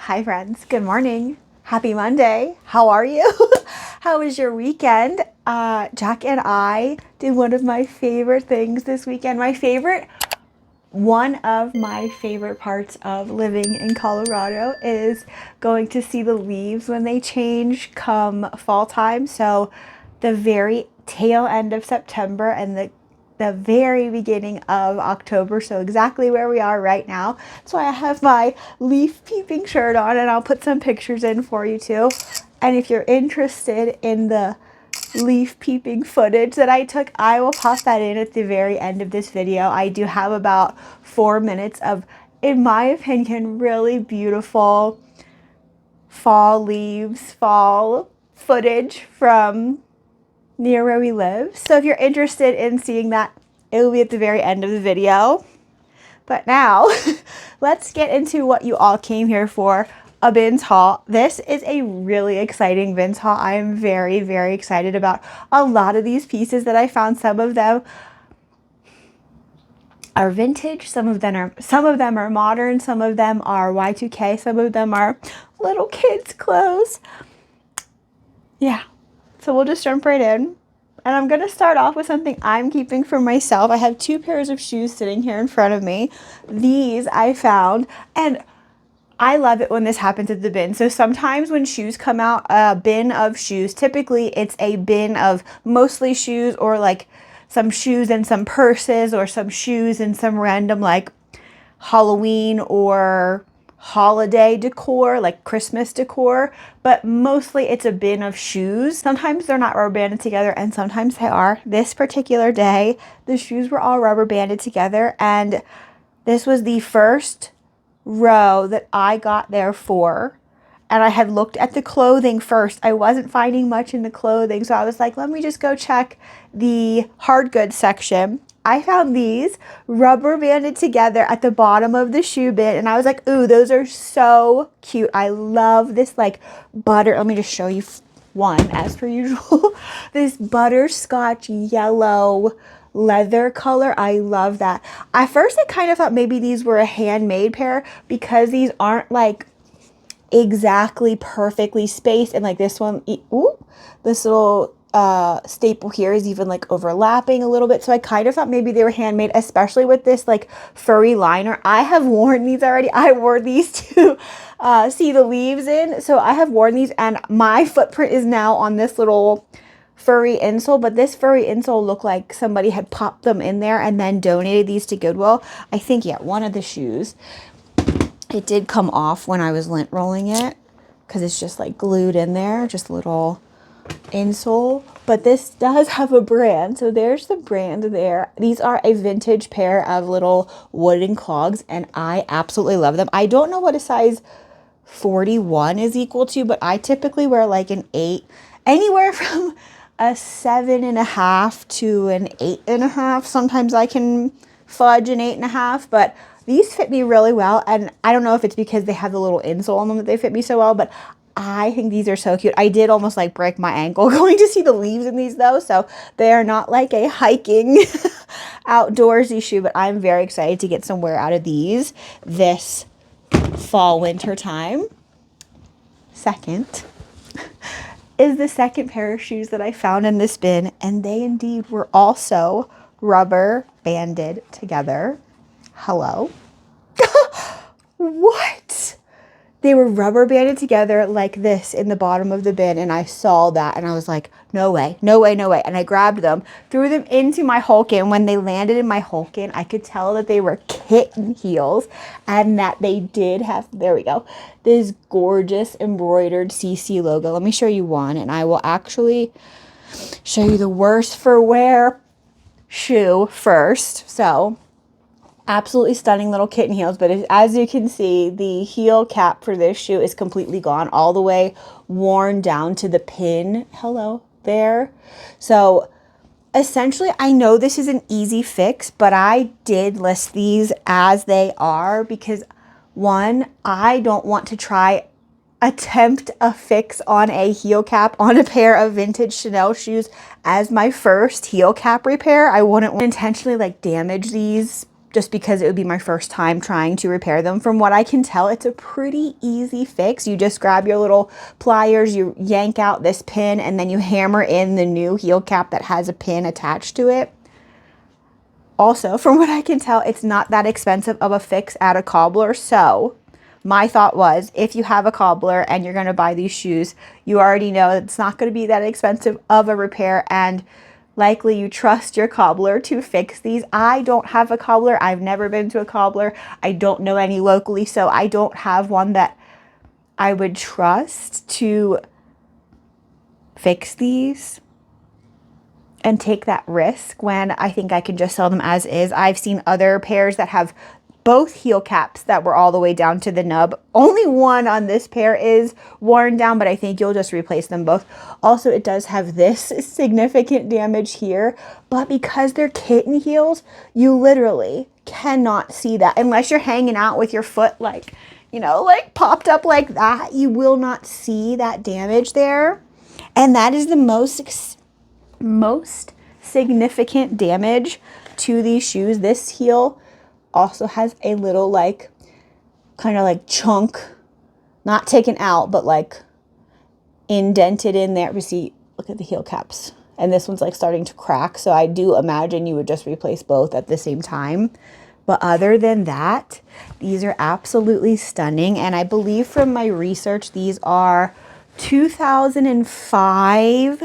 Hi friends, good morning. Happy Monday. How are you? How was your weekend? Jack and I did one of my favorite things this weekend. One of my favorite parts of living in Colorado is going to see the leaves when they change come fall time. So the very tail end of September and the very beginning of October, so exactly where we are right now. That's why I have my leaf peeping shirt on, and I'll put some pictures in for you too. And if you're interested in the leaf peeping footage that I took, I will pop that in at the very end of this video. I do have about 4 minutes of, in my opinion, really beautiful fall leaves, fall footage from near where we live. So if you're interested in seeing that, it will be at the very end of the video. But now let's get into what you all came here for, a BINS haul. This is a really exciting BINS haul. I am very, very excited about a lot of these pieces that I found. Some of them are vintage, some of them are modern, some of them are Y2K, some of them are little kids' clothes. Yeah, so we'll just jump right in. And I'm going to start off with something I'm keeping for myself. I have 2 pairs of shoes sitting here in front of me. These I found, and I love it when this happens at the bin. So sometimes when shoes come out, a bin of shoes, typically it's a bin of mostly shoes, or like some shoes and some purses, or some shoes and some random like Halloween or holiday decor, like Christmas decor, but mostly it's a bin of shoes. Sometimes they're not rubber banded together, and sometimes they are. This particular day, the shoes were all rubber banded together, and this was the first row that I got there for. And I had looked at the clothing first. I wasn't finding much in the clothing, so I was like, let me just go check the hard goods section. I found these rubber banded together at the bottom of the shoe bin, and I was like, ooh, those are so cute. I love this like butter. Let me just show you one as per usual. This butterscotch yellow leather color. I love that. At first I kind of thought maybe these were a handmade pair, because these aren't like exactly perfectly spaced, and like this one, ooh, this little staple here is even like overlapping a little bit. So I kind of thought maybe they were handmade, especially with this like furry liner. I have worn these already. I wore these to see the leaves in. So I have worn these, and my footprint is now on this little furry insole, but this furry insole looked like somebody had popped them in there and then donated these to Goodwill. I think, yeah, one of the shoes. It did come off when I was lint rolling it, because it's just like glued in there, just a little insole. But this does have a brand, so there's the brand there. These are a vintage pair of little wooden clogs, and I absolutely love them. I don't know what a size 41 is equal to, but I typically wear like an 8, anywhere from a 7.5 to an 8.5. Sometimes I can fudge an 8.5, but these fit me really well. And I don't know if it's because they have the little insole on them that they fit me so well, but I think these are so cute. I did almost like break my ankle going to see the leaves in these though, so they are not like a hiking outdoorsy shoe, but I'm very excited to get some wear out of these this fall winter time. Second is the second pair of shoes that I found in this bin, and they indeed were also rubber banded together. Hello. What? They were rubber banded together like this in the bottom of the bin, and I saw that and I was like, no way, no way, no way. And I grabbed them, threw them into my Hulkin. When they landed in my Hulkin, I could tell that they were kitten heels, and that they did have, there we go, this gorgeous embroidered CC logo. Let me show you one, and I will actually show you the worst for wear shoe first. So absolutely stunning little kitten heels, but as you can see, the heel cap for this shoe is completely gone, all the way worn down to the pin. Hello there. So essentially, I know this is an easy fix, but I did list these as they are because, one, I don't want to attempt a fix on a heel cap on a pair of vintage Chanel shoes as my first heel cap repair. I wouldn't intentionally like damage these just because it would be my first time trying to repair them. From what I can tell, it's a pretty easy fix. You just grab your little pliers, you yank out this pin, and then you hammer in the new heel cap that has a pin attached to it. Also, from what I can tell, it's not that expensive of a fix at a cobbler. So my thought was, if you have a cobbler and you're going to buy these shoes, you already know it's not going to be that expensive of a repair, and likely you trust your cobbler to fix these. I don't have a cobbler. I've never been to a cobbler. I don't know any locally, so I don't have one that I would trust to fix these and take that risk when I think I can just sell them as is. I've seen other pairs that have both heel caps that were all the way down to the nub. Only one on this pair is worn down, but I think you'll just replace them both. Also, it does have this significant damage here, but because they're kitten heels, you literally cannot see that unless you're hanging out with your foot like, you know, like popped up like that. You will not see that damage there. And that is the most significant damage to these shoes. This heel also has a little like kind of like chunk, not taken out, but like indented in there. You see, look at the heel caps, and this one's like starting to crack. So I do imagine you would just replace both at the same time. But other than that, these are absolutely stunning. And I believe from my research, these are 2005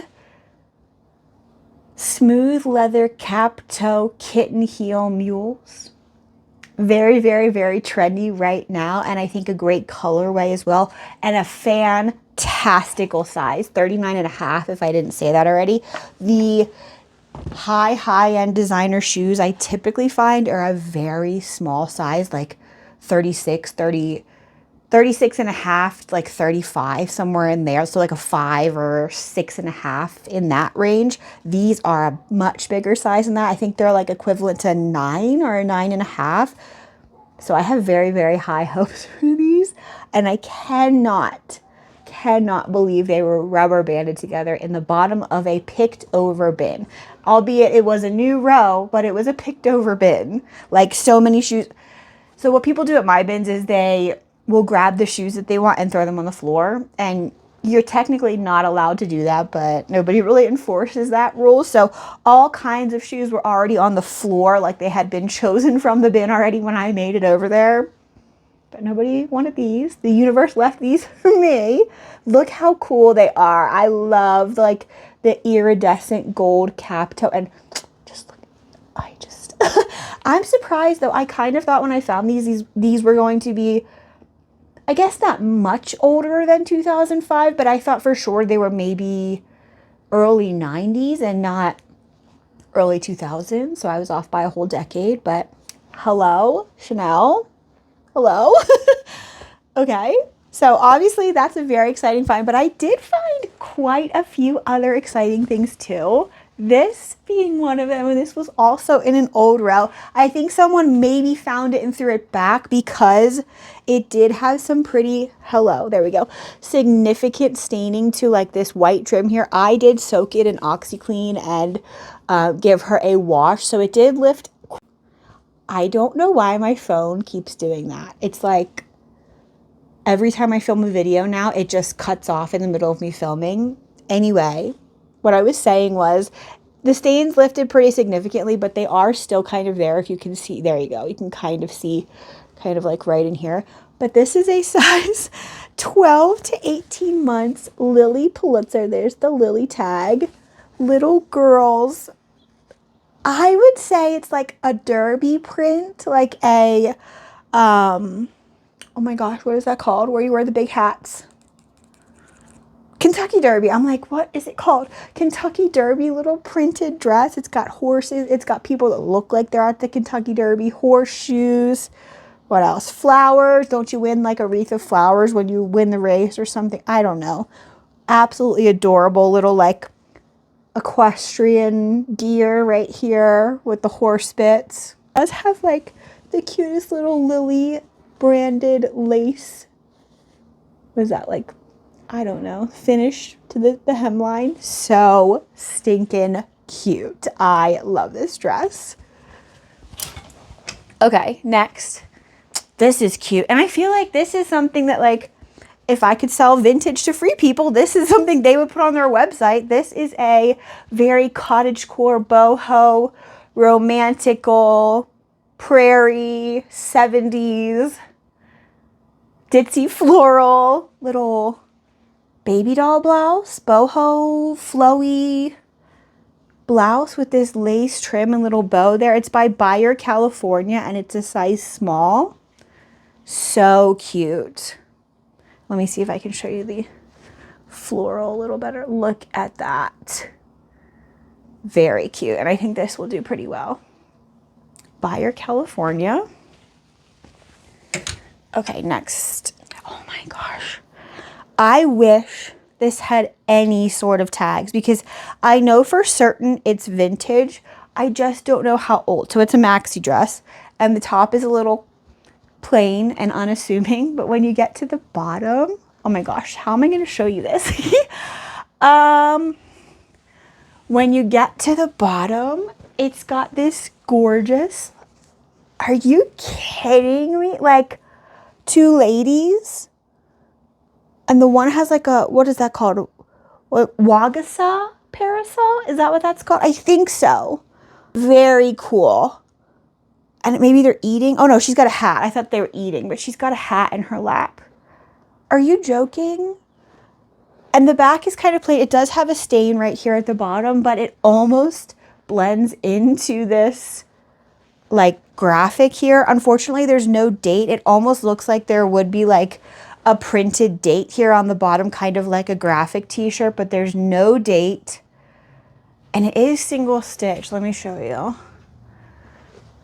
smooth leather cap toe kitten heel mules. Very, very, very trendy right now, and I think a great colorway as well, and a fantastical size, 39.5 if I didn't say that already. The high-end designer shoes I typically find are a very small size, like 36 and a half, like 35, somewhere in there. So like a 5 or 6.5 in that range. These are a much bigger size than that. I think they're like equivalent to 9 or a 9.5. So I have very, very high hopes for these. And I cannot believe they were rubber banded together in the bottom of a picked over bin. Albeit it was a new row, but it was a picked over bin. Like so many shoes. So what people do at my bins is they will grab the shoes that they want and throw them on the floor. And you're technically not allowed to do that, but nobody really enforces that rule. So all kinds of shoes were already on the floor, like they had been chosen from the bin already when I made it over there. But nobody wanted these. The universe left these for me. Look how cool they are. I love like the iridescent gold cap toe, and just look, I'm surprised though. I kind of thought when I found these were going to be, I guess, not much older than 2005, but I thought for sure they were maybe early 90s and not early 2000s. So I was off by a whole decade, but hello, Chanel. Hello. Okay. So obviously that's a very exciting find, but I did find quite a few other exciting things too. This being one of them, and this was also in an old row. I think someone maybe found it and threw it back because it did have some pretty, there we go, significant staining to like this white trim here. I did soak it in OxyClean and give her a wash, so it did lift. I don't know why my phone keeps doing that. It's like every time I film a video now, it just cuts off in the middle of me filming. Anyway, what I was saying was the stains lifted pretty significantly, but they are still kind of there. If you can see, there you go. You can kind of see kind of like right in here. But this is a size 12 to 18 months Lily Pulitzer. There's the Lily tag. Little girls. I would say it's like a derby print, like a, oh my gosh, what is that called? Where you wear the big hats? Kentucky Derby. I'm like, what is it called? Kentucky Derby little printed dress. It's got horses. It's got people that look like they're at the Kentucky Derby. Horseshoes. What else? Flowers. Don't you win like a wreath of flowers when you win the race or something? I don't know. Absolutely adorable little like equestrian gear right here with the horse bits. It does have like the cutest little Lily branded lace. What is that, like, I don't know, finish to the hemline. So stinking cute. I love this dress. Okay, next. This is cute. And I feel like this is something that, like, if I could sell vintage to free people, this is something they would put on their website. This is a very cottagecore, boho, romantical, prairie, 70s, ditzy floral, little baby doll blouse, boho, flowy blouse with this lace trim and little bow there. It's by Buyer California and it's a size small. So cute. Let me see if I can show you the floral a little better. Look at that. Very cute. And I think this will do pretty well. Buyer California. Okay, next. Oh my gosh. I wish this had any sort of tags because I know for certain it's vintage. I just don't know how old. So it's a maxi dress and the top is a little plain and unassuming, but when you get to the bottom, oh my gosh, how am I going to show you this? When you get to the bottom, it's got this gorgeous, are you kidding me? Like 2 ladies, and the one has like a, what is that called? What, Wagasa parasol? Is that what that's called? I think so. Very cool. And maybe they're eating. Oh no, she's got a hat. I thought they were eating, but she's got a hat in her lap. Are you joking? And the back is kind of plain. It does have a stain right here at the bottom, but it almost blends into this like graphic here. Unfortunately, there's no date. It almost looks like there would be like a printed date here on the bottom, kind of like a graphic t-shirt, but there's no date. And it is single stitch. Let me show you.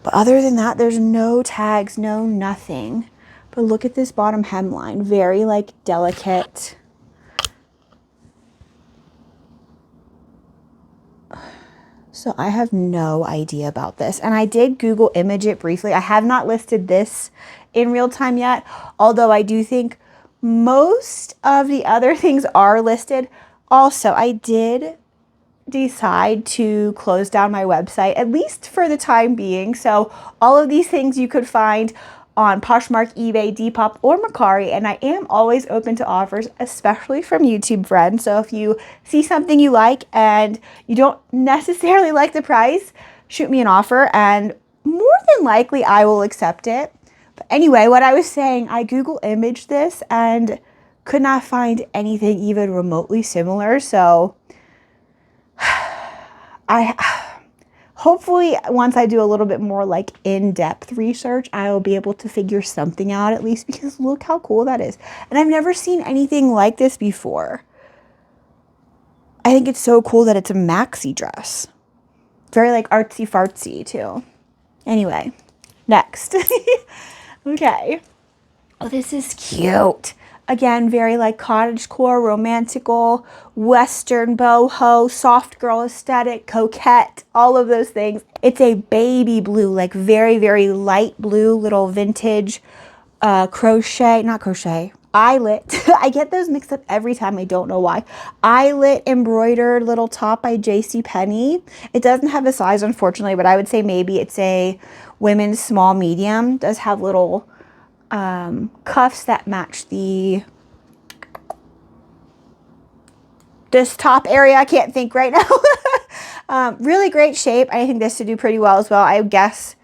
But other than that, there's no tags, no nothing. But look at this bottom hemline, very like delicate. So I have no idea about this. And I did Google image it briefly. I have not listed this in real time yet, although I do think most of the other things are listed. Also, I did decide to close down my website, at least for the time being. So all of these things you could find on Poshmark, eBay, Depop, or Mercari, and I am always open to offers, especially from YouTube friends. So if you see something you like and you don't necessarily like the price, shoot me an offer and more than likely I will accept it. But anyway, what I was saying, I Google imaged this and could not find anything even remotely similar. So hopefully once I do a little bit more like in-depth research, I will be able to figure something out at least, because look how cool that is. And I've never seen anything like this before. I think it's so cool that it's a maxi dress. Very like artsy fartsy too. Anyway, next. Okay. Oh, this is cute. Again, very like cottagecore, romantical, western boho, soft girl aesthetic, coquette, all of those things. It's a baby blue, like very, very light blue, little vintage crochet, not crochet, eyelet. I get those mixed up every time. I don't know why. Eyelet embroidered little top by JCPenney. It doesn't have a size, unfortunately, but I would say maybe it's a women's small medium. It does have little cuffs that match this top area. I can't think right now. Really great shape. I think this would do pretty well as well. I would guess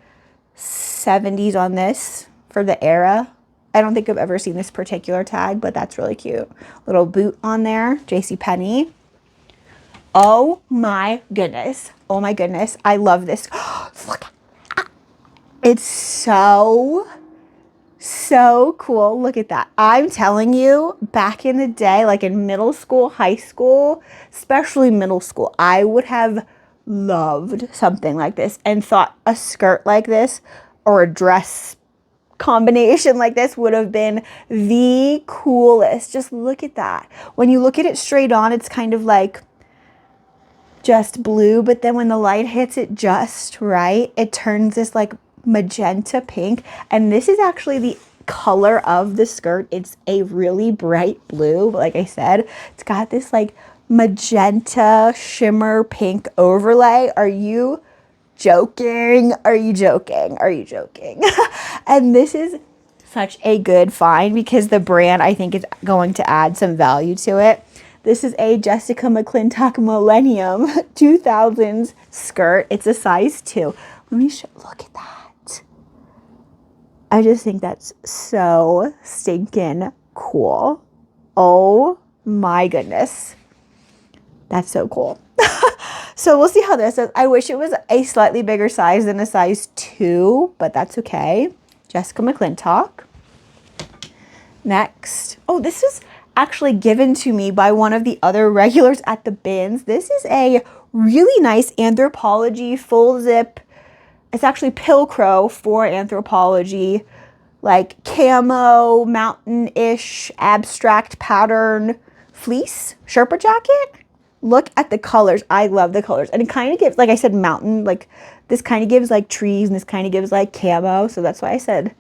70s on this for the era. I don't think I've ever seen this particular tag, but that's really cute. Little boot on there, JCPenney. Oh my goodness. Oh my goodness. I love this. Look. It's so cool. Look at that. I'm telling you, back in the day, like in middle school, high school, especially middle school, I would have loved something like this and thought a skirt like this or a dress combination like this would have been the coolest. Just look at that. When you look at it straight on, it's kind of like just blue, but then when the light hits it just right, it turns this like magenta pink. And this is actually the color of the skirt. It's a really bright blue, but like I said, it's got this like magenta shimmer pink overlay. Are you joking? Are you joking? Are you joking? And this is such a good find because the brand, I think, is going to add some value to it. This is a Jessica McClintock Millennium 2000s skirt. It's a size 2. Let me show, look at that. I just think that's so stinking cool. Oh my goodness. That's so cool. So we'll see how this is. I wish it was a slightly bigger size than a size 2, but that's okay. Jessica McClintock. Next. Oh, this is actually given to me by one of the other regulars at the BINS. This is a really nice Anthropologie full zip. It's actually Pilcrow for Anthropologie, like camo, mountain-ish, abstract pattern fleece Sherpa jacket. Look at the colors. I love the colors. And it kind of gives, like I said, mountain, like this kind of gives like trees and this kind of gives like camo. So that's why I said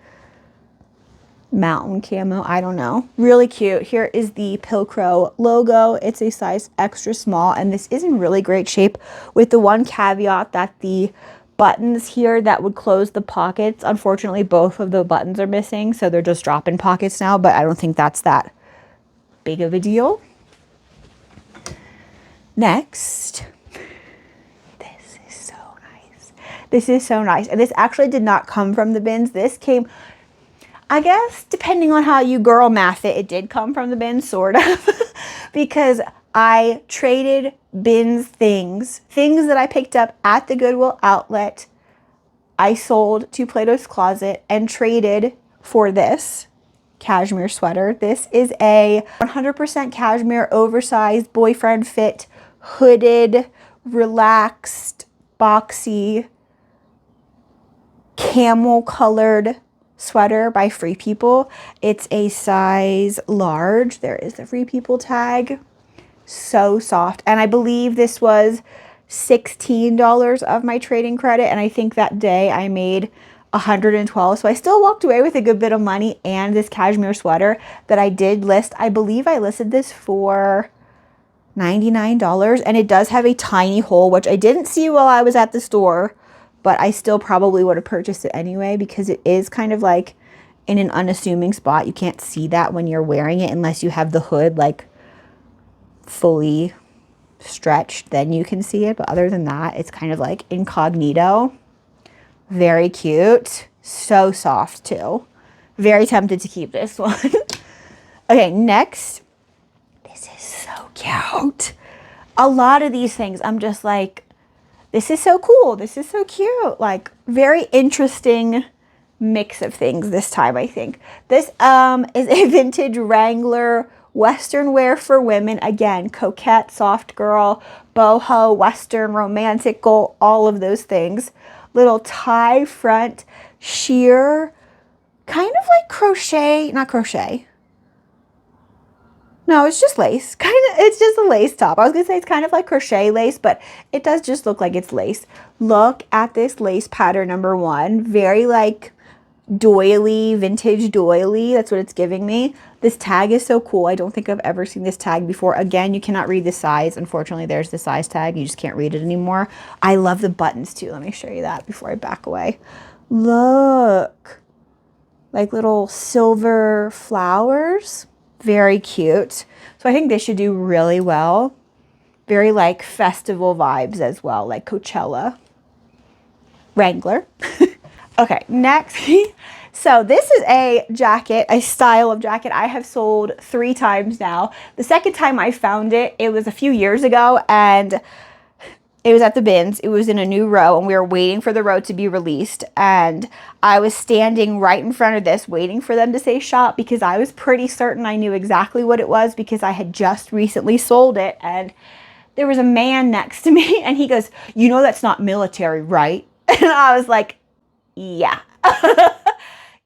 mountain camo. I don't know. Really cute. Here is the Pilcrow logo. It's a size extra small, and this is in really great shape with the one caveat that the buttons here that would close the pockets, unfortunately both of the buttons are missing, so they're just drop-in pockets now, but I don't think that's that big of a deal. Next, this is so nice. This is so nice, and this actually did not come from the BINS. This came, I guess, depending on how you girl math it, it did come from the BINS, sort of, because I traded BINS things that I picked up at the Goodwill outlet. I sold to Plato's Closet and traded for this cashmere sweater. This is a 100% cashmere, oversized, boyfriend fit, hooded, relaxed, boxy, camel colored sweater by Free People. It's a size large. There is the Free People tag. So soft. And I believe this was $16 of my trading credit, and I think that day I made $112. So I still walked away with a good bit of money and this cashmere sweater that I did list. I believe I listed this for $99, and it does have a tiny hole, which I didn't see while I was at the store, but I still probably would have purchased it anyway because it is kind of like in an unassuming spot. You can't see that when you're wearing it unless you have the hood like fully stretched, then you can see it, but other than that it's kind of like incognito. Very cute, so soft too. Very tempted to keep this one. Okay, next, this is so cute. A lot of these things I'm just like, this is so cool, this is so cute. Like, very interesting mix of things this time. I think this is a vintage Wrangler Western wear for women. Again, coquette, soft girl, boho, Western, romantical, all of those things. Little tie front, sheer, kind of like crochet, not crochet. No, it's just lace. It's just a lace top. I was going to say it's kind of like crochet lace, but it does just look like it's lace. Look at this lace pattern number 1. Very like doily, vintage doily. That's what it's giving me. This tag is so cool. I don't think I've ever seen this tag before. Again, you cannot read the size. Unfortunately, there's the size tag. You just can't read it anymore. I love the buttons too. Let me show you that before I back away. Look, like little silver flowers. Very cute. So I think this should do really well. Very like festival vibes as well, like Coachella. Wrangler. Okay, next. So this is a jacket, a style of jacket I have sold 3 times now. The second time I found it, it was a few years ago, and it was at the BINS. It was in a new row, and we were waiting for the row to be released. And I was standing right in front of this, waiting for them to say shop, because I was pretty certain I knew exactly what it was because I had just recently sold it. And there was a man next to me, and he goes, "You know that's not military, right?" And I was like, yeah.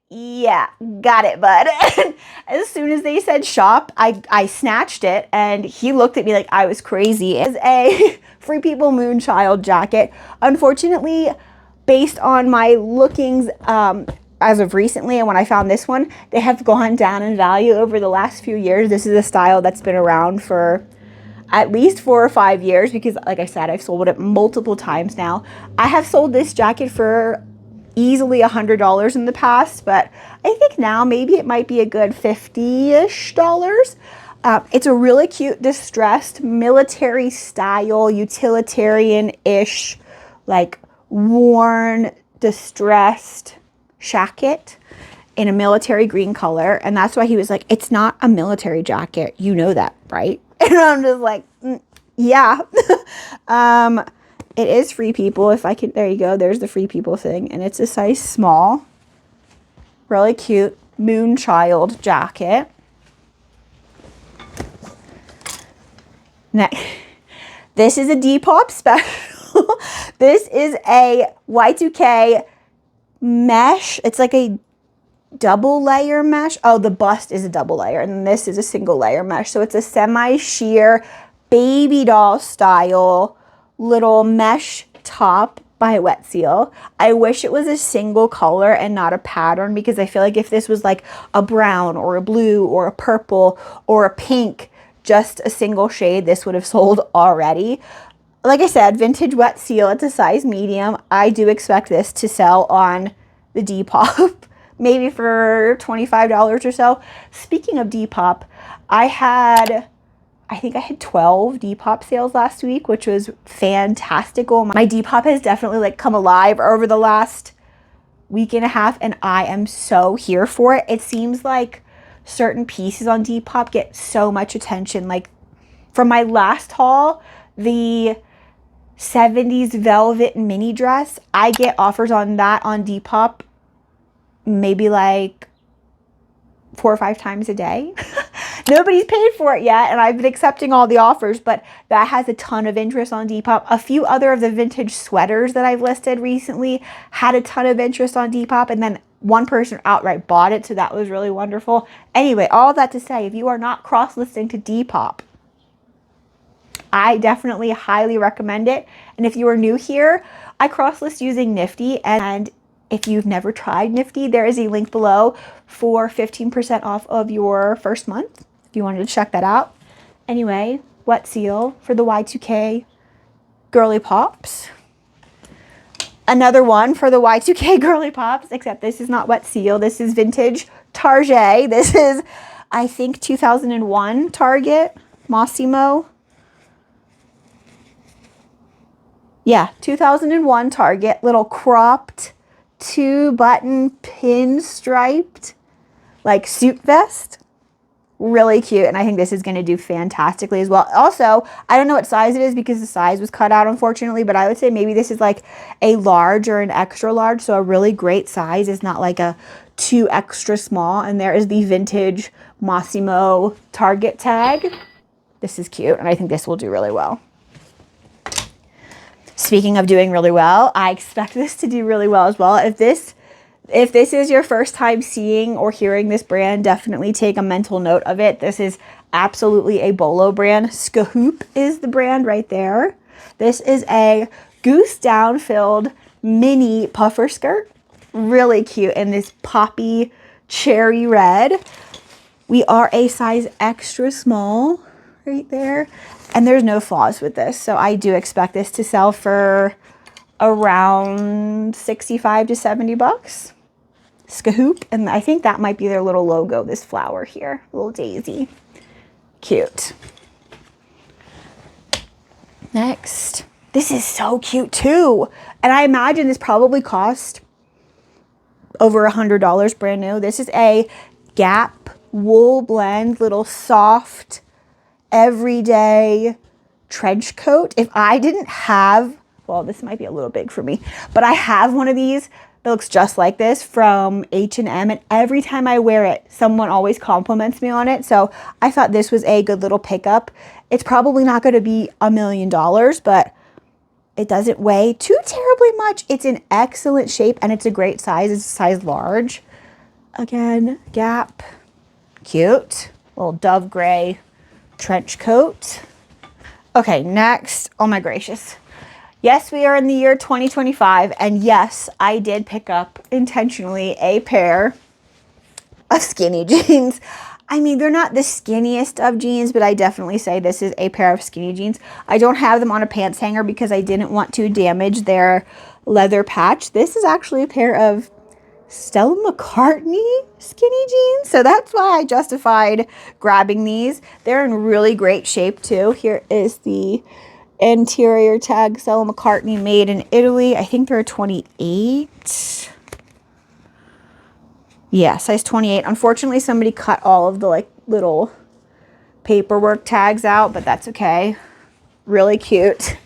Yeah, got it, bud. And as soon as they said shop, I snatched it, and he looked at me like I was crazy. It's a Free People Moonchild jacket. Unfortunately, based on my lookings as of recently and when I found this one, they have gone down in value over the last few years. This is a style that's been around for, at least 4 or 5 years because, like I said, I've sold it multiple times now. I have sold this jacket for easily $100 in the past, but I think now maybe it might be a good $50-ish. It's a really cute distressed military style, utilitarian-ish, like worn, distressed jacket in a military green color. And that's why he was like, it's not a military jacket. You know that, right? And I'm just like, yeah. It is Free People. If I can, there you go. There's the Free People thing. And it's a size small. Really cute Moonchild jacket. Next, this is a Depop special. This is a Y2K mesh. It's like a double layer mesh. Oh, the bust is a double layer and this is a single layer mesh. So it's a semi-sheer baby doll style little mesh top by Wet Seal. I wish it was a single color and not a pattern, because I feel like if this was like a brown or a blue or a purple or a pink, just a single shade, this would have sold already. Like I said, vintage Wet Seal, it's a size medium. I do expect this to sell on the Depop. Maybe for $25 or so. Speaking of Depop, I think I had 12 Depop sales last week, which was fantastical. My Depop has definitely like come alive over the last week and a half, and I am so here for it. It seems like certain pieces on Depop get so much attention. Like from my last haul, the 70s velvet mini dress, I get offers on that on Depop maybe like 4 or 5 times a day. Nobody's paid for it yet, and I've been accepting all the offers, but that has a ton of interest on Depop. A few other of the vintage sweaters that I've listed recently had a ton of interest on Depop, and then one person outright bought it, so that was really wonderful. Anyway, all that to say, if you are not cross-listing to Depop, I definitely highly recommend it. And if you are new here, I cross-list using NIFTY, and if you've never tried NIFTY, there is a link below for 15% off of your first month, if you wanted to check that out. Anyway, Wet Seal for the Y2K Girly Pops. Another one for the Y2K Girly Pops, except this is not Wet Seal. This is vintage Target. This is, I think, 2001 Target Mossimo. Yeah, 2001 Target, little cropped 2-button pinstriped like suit vest. Really cute, and I think this is going to do fantastically as well. Also, I don't know what size it is because the size was cut out, unfortunately, but I would say maybe this is like a large or an extra large, so a really great size is not like a too extra small. And there is the vintage Mossimo Target tag. This is cute, and I think this will do really well. Speaking of doing really well, I expect this to do really well as well. If this is your first time seeing or hearing this brand, definitely take a mental note of it. This is absolutely a Bolo brand. Skahoop is the brand right there. This is a goose down filled mini puffer skirt. Really cute in this poppy cherry red. We are a size extra small right there. And there's no flaws with this, so I do expect this to sell for around 65 to 70 bucks. Skahoop, and I think that might be their little logo, this flower here, little daisy. Cute. Next, this is so cute too, and I imagine this probably cost over $100 brand new. This is a Gap wool blend, little soft everyday trench coat. If I didn't have, well, this might be a little big for me, but I have one of these that looks just like this from H&M, and every time I wear it, someone always compliments me on it. So I thought this was a good little pickup. It's probably not going to be $1 million, but it doesn't weigh too terribly much. It's in excellent shape, and it's a great size. It's a size large. Again, Gap. Cute. Little dove gray trench coat. Okay, next. Oh my gracious. Yes, we are in the year 2025, and yes, I did pick up intentionally a pair of skinny jeans. I mean, they're not the skinniest of jeans, but I definitely say this is a pair of skinny jeans. I don't have them on a pants hanger because I didn't want to damage their leather patch. This is actually a pair of Stella McCartney skinny jeans. So that's why I justified grabbing these. They're in really great shape too. Here is the interior tag, Stella McCartney, made in Italy. I think they're 28. Yeah, size 28. Unfortunately, somebody cut all of the like little paperwork tags out, but that's okay. Really cute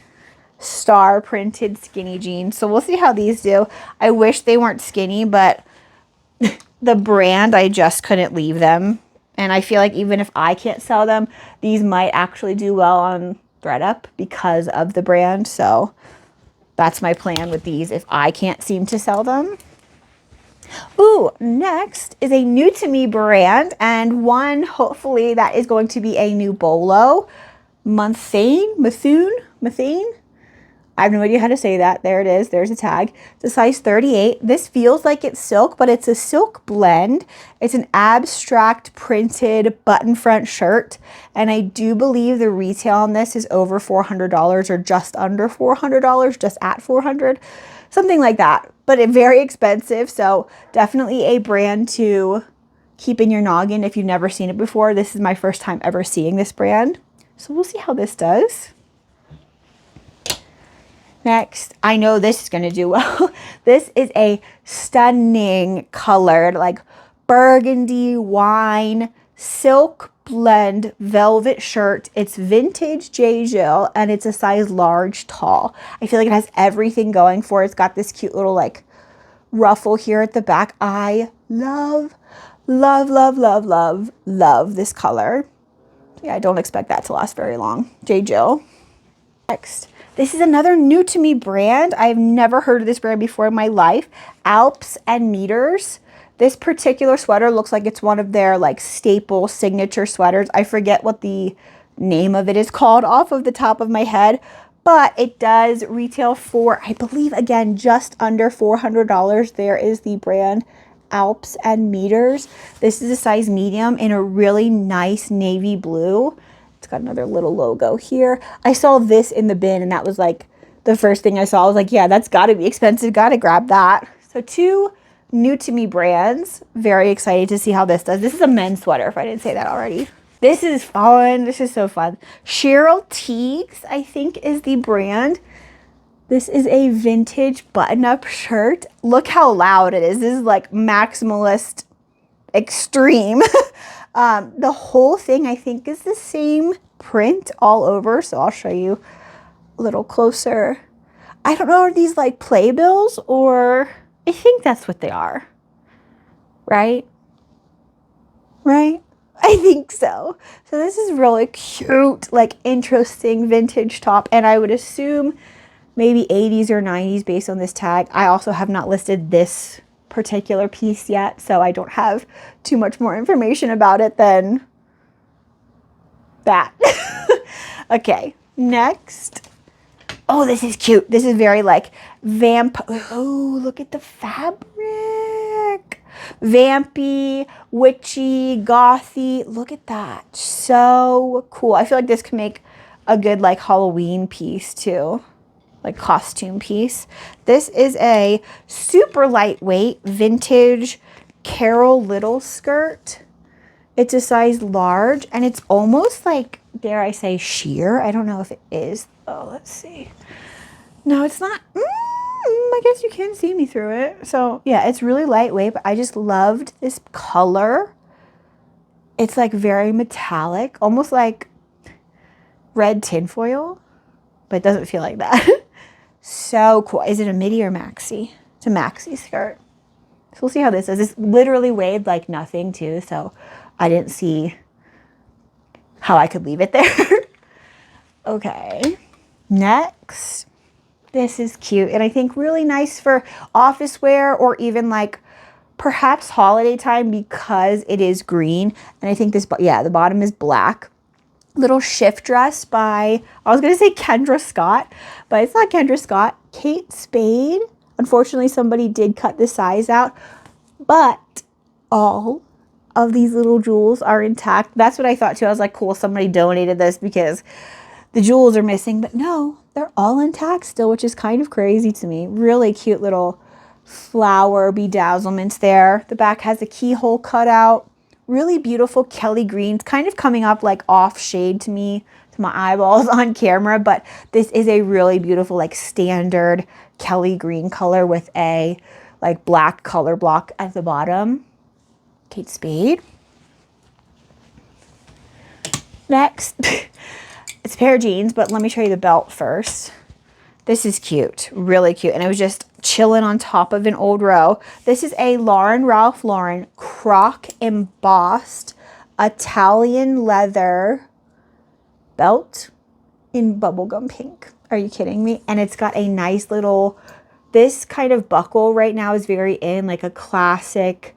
star printed skinny jeans. So we'll see how these do. I wish they weren't skinny, but the brand, I just couldn't leave them. And I feel like even if I can't sell them, these might actually do well on THREDUP because of the brand. So that's my plan with these if I can't seem to sell them. Ooh, next is a new to me brand, and one hopefully that is going to be a new bolo. Methane. I have no idea how to say that. There it is. There's a tag. It's a size 38. This feels like it's silk, but it's a silk blend. It's an abstract printed button front shirt. And I do believe the retail on this is over $400 or just under $400, just at $400, something like that. But it's very expensive. So definitely a brand to keep in your noggin if you've never seen it before. This is my first time ever seeing this brand. So we'll see how this does. Next, I know this is going to do well. This is a stunning colored, like burgundy wine silk blend velvet shirt. It's vintage J. Jill and it's a size large tall. I feel like it has everything going for it. It's got this cute little like ruffle here at the back. I love this color. Yeah, I don't expect that to last very long. J. Jill. Next. This is another new to me brand. I've never heard of this brand before in my life. Alps and Meters. This particular sweater looks like it's one of their like staple signature sweaters. I forget what the name of it is called off of the top of my head, but it does retail for, I believe, again, just under $400. There is the brand Alps and Meters. This is a size medium in a really nice navy blue. It's got another little logo here. I saw this in the bin and that was like the first thing I saw. I was like, yeah, that's gotta be expensive. Gotta grab that. So two new to me brands. Very excited to see how this does. This is a men's sweater if I didn't say that already. This is fun. This is so fun. Cheryl Teagues, I think, is the brand. This is a vintage button-up shirt. Look how loud it is. This is like maximalist extreme. The whole thing I think is the same print all over. So I'll show you a little closer. I don't know, are these like playbills or I think that's what they are. Right? Right? I think so. So this is really cute, like interesting vintage top. And I would assume maybe 80s or 90s based on this tag. I also have not listed this particular piece yet, so I don't have too much more information about it than that. Okay, next. Oh, this is cute. This is very like oh, look at the fabric. Vampy, witchy, gothy. Look at that. So cool. I feel like this can make a good like Halloween piece too. Like costume piece. This is a super lightweight vintage Carol Little skirt. It's a size large and it's almost like, dare I say, sheer. I don't know if it is. Oh, let's see. No, it's not. I guess you can see me through it. So yeah, it's really lightweight, but I just loved this color. It's like very metallic, almost like red tinfoil, but it doesn't feel like that. So cool. Is it a midi or maxi? It's a maxi skirt. So we'll see how this is. This literally weighed like nothing too, so I didn't see how I could leave it there. Okay. Next. This is cute and I think really nice for office wear or even like perhaps holiday time because it is green. And I think this, yeah, the bottom is black. Little shift dress by, I was going to say Kendra Scott, but it's not Kendra Scott. Kate Spade. Unfortunately, somebody did cut the size out, but all of these little jewels are intact. That's what I thought too. I was like, cool, somebody donated this because the jewels are missing, but no, they're all intact still, which is kind of crazy to me. Really cute little flower bedazzlements there. The back has a keyhole cutout. Really beautiful Kelly greens, kind of coming up like off shade to me, to my eyeballs on camera, but this is a really beautiful like standard Kelly green color with a like black color block at the bottom. Kate Spade. Next, it's a pair of jeans, but let me show you the belt first. This is cute, really cute. And it was just chilling on top of an old row. This is a Ralph Lauren croc embossed Italian leather belt in bubblegum pink. Are you kidding me? And it's got a nice little, this kind of buckle right now is very in, like a classic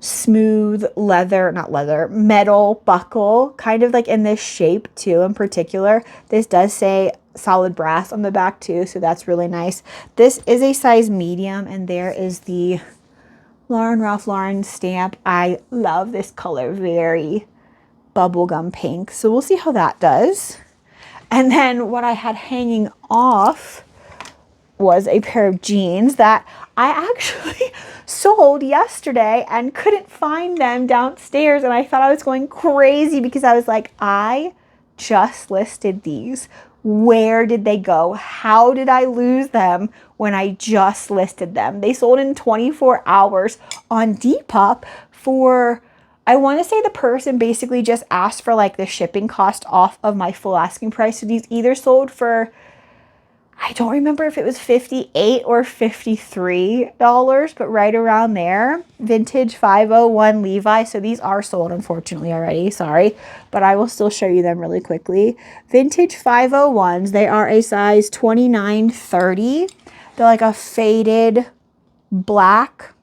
smooth leather, not leather, metal buckle, kind of like in this shape too in particular. This does say solid brass on the back too, so that's really nice. This is a size medium, and there is the Ralph Lauren stamp. I love this color, very bubblegum pink, so we'll see how that does. And then what I had hanging off was a pair of jeans that I actually sold yesterday and couldn't find them downstairs, and I thought I was going crazy because I was like, I just listed these. Where did they go? How did I lose them when I just listed them? They sold in 24 hours on Depop for, I want to say the person basically just asked for like the shipping cost off of my full asking price. So these either sold for, I don't remember if it was $58 or $53, but right around there. Vintage 501 Levi. So these are sold, unfortunately, already. Sorry, but I will still show you them really quickly. Vintage 501s. They are a size 29-30. They're like a faded black,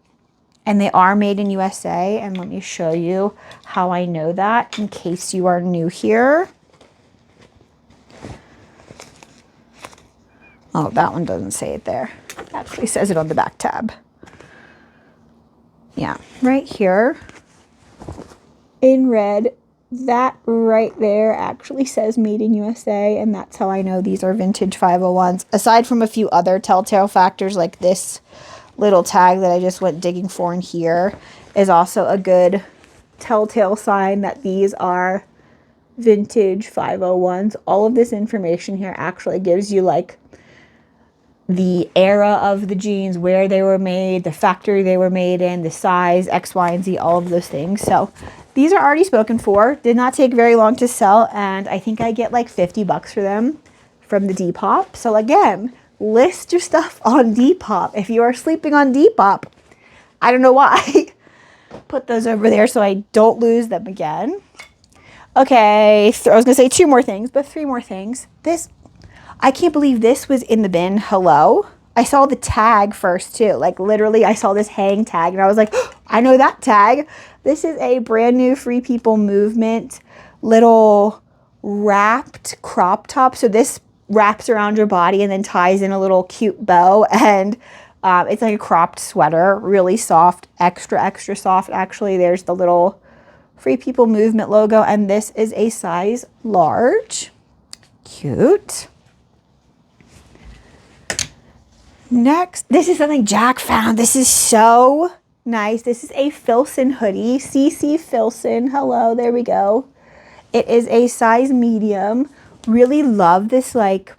and they are made in USA. And let me show you how I know that in case you are new here. Oh, that one doesn't say it there. It actually says it on the back tab. Yeah, right here in red, that right there actually says made in USA, and that's how I know these are vintage 501s. Aside from a few other telltale factors like this little tag that I just went digging for in here is also a good telltale sign that these are vintage 501s. All of this information here actually gives you like the era of the jeans, where they were made, the factory they were made in, the size, X, Y, and Z, all of those things. So these are already spoken for. Did not take very long to sell, and I think I get like 50 bucks for them from the Depop. So again, list your stuff on Depop. If you are sleeping on Depop, I don't know why. Put those over there so I don't lose them again. Okay, I was gonna say 2 more things, but 3 more things. This, I can't believe this was in the bin. Hello? I saw the tag first too. Like literally I saw this hang tag and I was like, oh, I know that tag. This is a brand new Free People Movement little wrapped crop top. So this wraps around your body and then ties in a little cute bow, and it's like a cropped sweater, really soft, extra soft. Actually, there's the little Free People Movement logo, and this is a size large. Cute. Next, this is something Jack found. This is so nice. This is a Filson hoodie. CC Filson. Hello, there we go. It is a size medium. Really love this like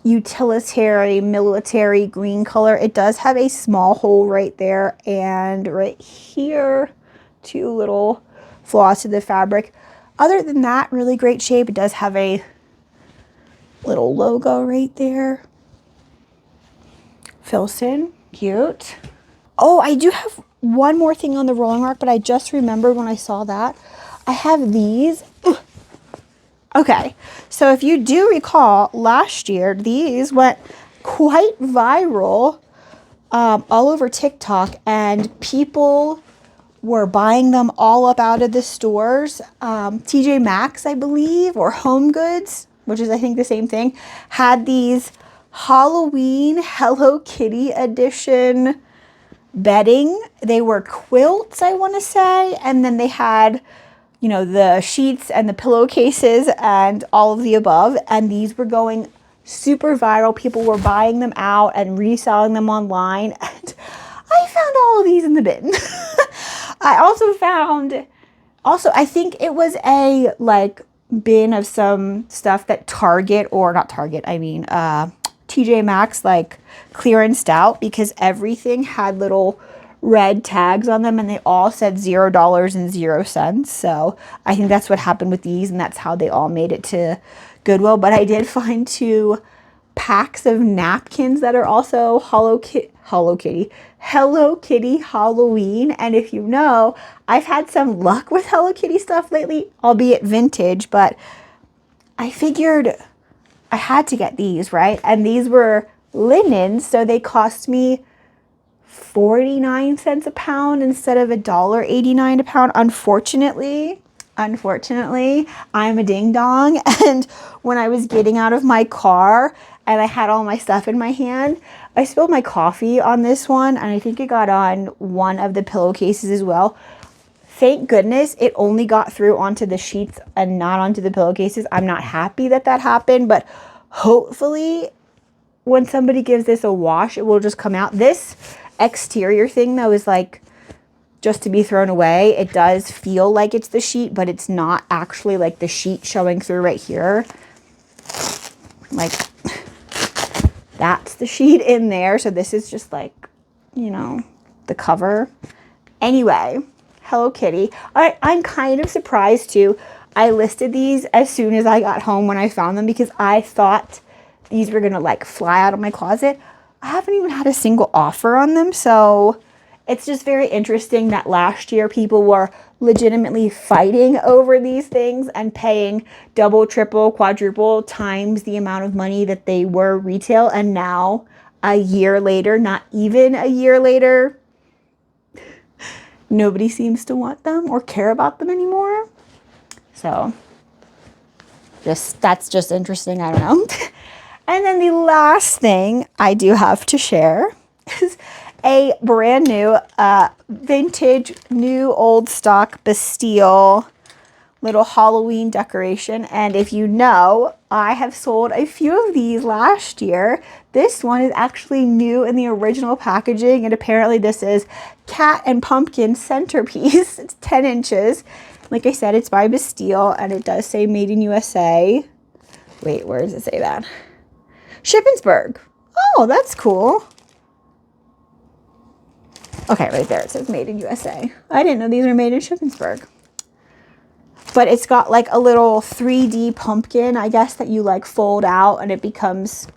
utilitarian, military green color. It does have a small hole right there and right here. 2 little flaws to the fabric. Other than that, really great shape. It does have a little logo right there. Filson, cute. Oh, I do have one more thing on the rolling rack, but I just remembered when I saw that. I have these. Okay, so if you do recall, last year, these went quite viral all over TikTok, and people were buying them all up out of the stores. TJ Maxx, I believe, or Home Goods, which is I think the same thing, had these Halloween Hello Kitty edition bedding. They were quilts, I want to say. And then they had, you know, the sheets and the pillowcases and all of the above. And these were going super viral. People were buying them out and reselling them online. And I found all of these in the bin. I also found, I think it was a like bin of some stuff that Target, or not Target, I mean, TJ Maxx like clearanced out, because everything had little red tags on them and they all said $0.00. So I think that's what happened with these, and that's how they all made it to Goodwill. But I did find 2 packs of napkins that are also Hello Kitty Halloween. And if you know, I've had some luck with Hello Kitty stuff lately, albeit vintage, but I figured I had to get these, right? And these were linen, so they cost me 49 cents a pound instead of $1.89 a pound. Unfortunately, I'm a ding dong. And when I was getting out of my car and I had all my stuff in my hand, I spilled my coffee on this one, and I think it got on one of the pillowcases as well. Thank goodness it only got through onto the sheets and not onto the pillowcases. I'm not happy that that happened, but hopefully when somebody gives this a wash, it will just come out. This exterior thing though is like just to be thrown away. It does feel like it's the sheet, but it's not actually like the sheet showing through right here. Like that's the sheet in there. So this is just like, you know, the cover. Anyway, Hello Kitty. I'm kind of surprised too. I listed these as soon as I got home when I found them, because I thought these were gonna like fly out of my closet. I haven't even had a single offer on them. So it's just very interesting that last year people were legitimately fighting over these things and paying double, triple, quadruple times the amount of money that they were retail. And now a year later, not even a year later, nobody seems to want them or care about them anymore. So that's just interesting. I don't know. And then the last thing I do have to share is a brand new vintage new old stock Bastille little Halloween decoration. And if you know, I have sold a few of these last year. This one is actually new in the original packaging, and apparently this is cat and pumpkin centerpiece. It's 10 inches. Like I said, it's by Bastille, and it does say made in USA. Wait, where does it say that? Shippensburg. Oh, that's cool. Okay, right there it says made in USA. I didn't know these were made in Shippensburg. But it's got like a little 3D pumpkin, I guess, that you like fold out and it becomes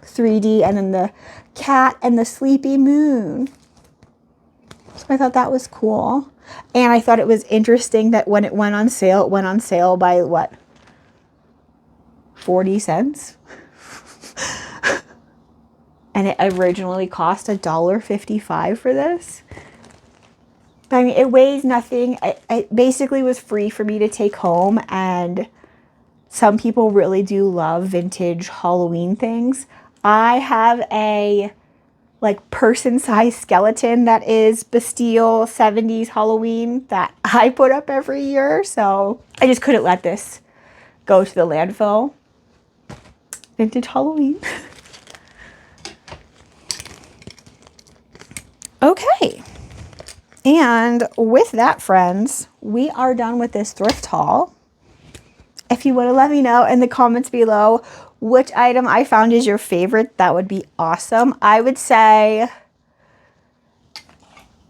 3D, and then the cat and the sleepy moon. So I thought that was cool. And I thought it was interesting that when it went on sale by what? 40 cents? And it originally cost $1.55 for this. I mean, it weighs nothing. It basically was free for me to take home, and some people really do love vintage Halloween things. I have a like person-sized skeleton that is Bastille 70s Halloween that I put up every year, so I just couldn't let this go to the landfill. Vintage Halloween. Okay. And with that, friends, we are done with this thrift haul. If you want to let me know in the comments below which item I found is your favorite, that would be awesome. I would say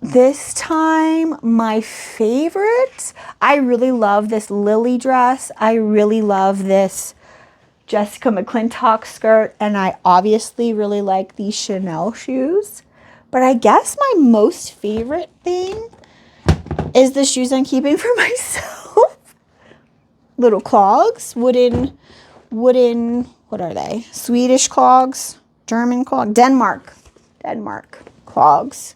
this time my favorite, I really love this Lily dress. I really love this Jessica McClintock skirt, and I obviously really like these Chanel shoes. But I guess my most favorite thing is the shoes I'm keeping for myself. Little clogs, wooden, what are they? Swedish clogs, German clog, Denmark clogs.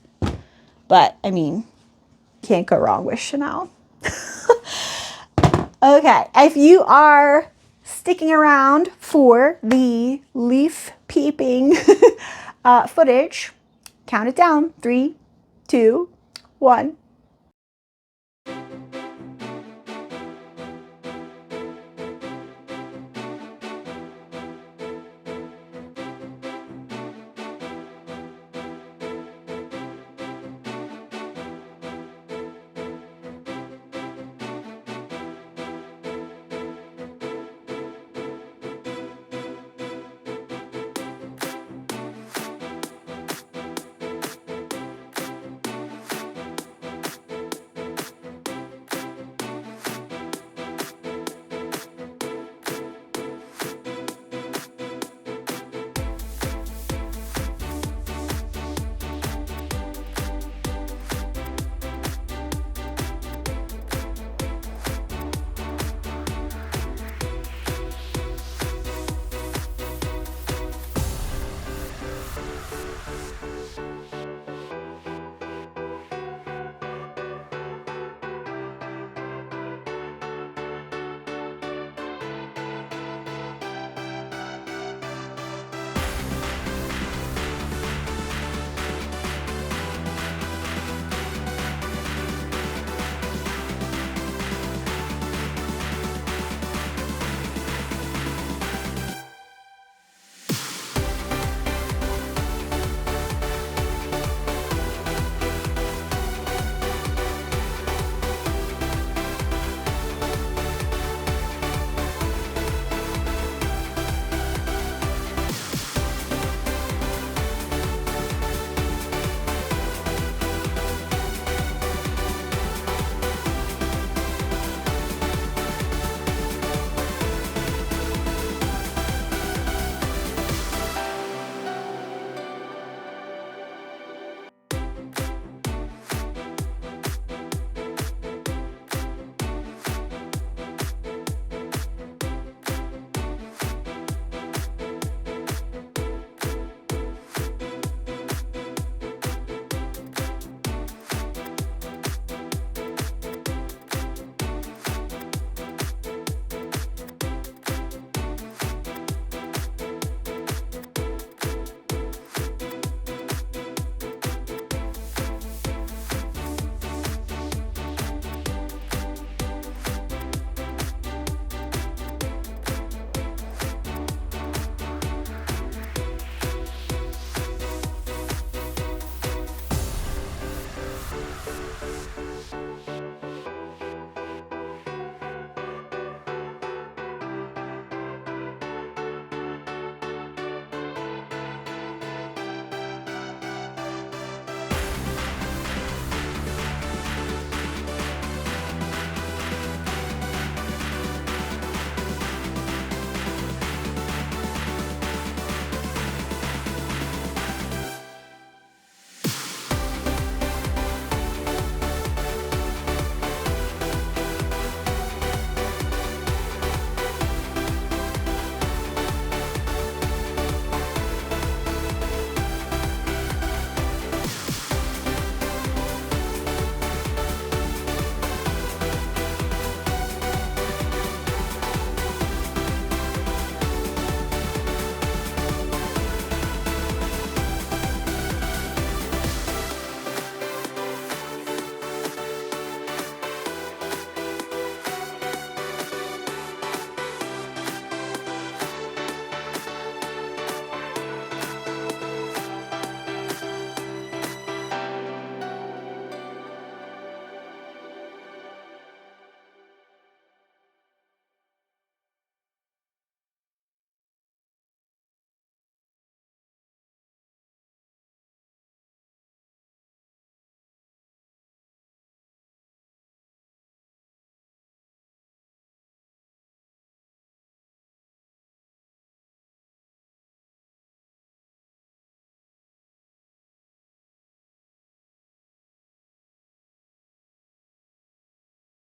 But I mean, can't go wrong with Chanel. Okay, if you are sticking around for the leaf peeping footage, count it down. 3, 2, 1.